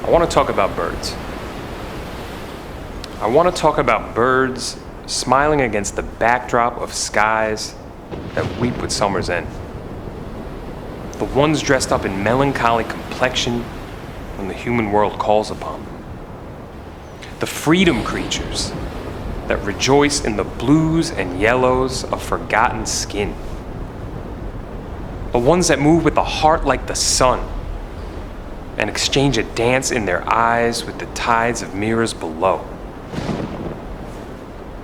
I want to talk about birds. I want to talk about birds smiling against the backdrop of skies that weep with summer's end. The ones dressed up in melancholy complexion when the human world calls upon them. The freedom creatures that rejoice in the blues and yellows of forgotten skin. The ones that move with a heart like the sun and exchange a dance in their eyes with the tides of mirrors below.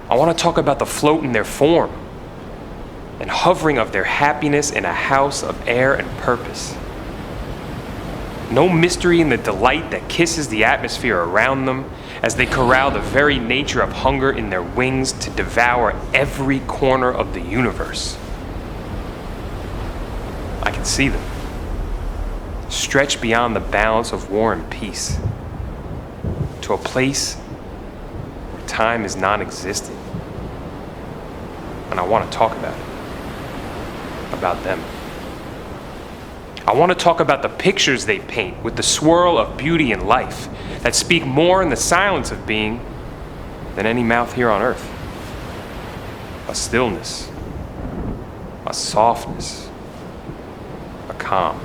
I want to talk about the float in their form and hovering of their happiness in a house of air and purpose. No mystery in the delight that kisses the atmosphere around them as they corral the very nature of hunger in their wings to devour every corner of the universe. I can see them, stretched beyond the bounds of war and peace, to a place where time is non-existent. And I want to talk about them. I want to talk about the pictures they paint with the swirl of beauty and life that speak more in the silence of being than any mouth here on earth. A stillness, a softness, a calm.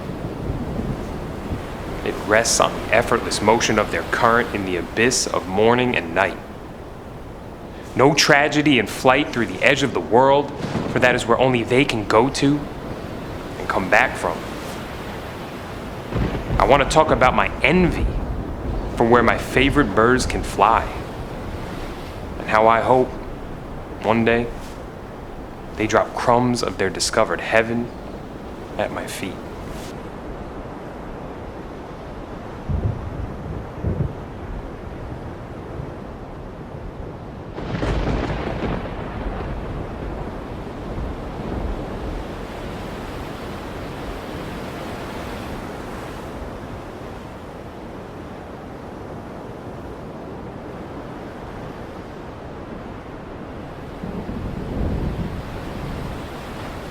It rests on the effortless motion of their current in the abyss of morning and night. No tragedy in flight through the edge of the world, for that is where only they can go to and come back from. I want to talk about my envy for where my favorite birds can fly, and how I hope one day they drop crumbs of their discovered heaven at my feet.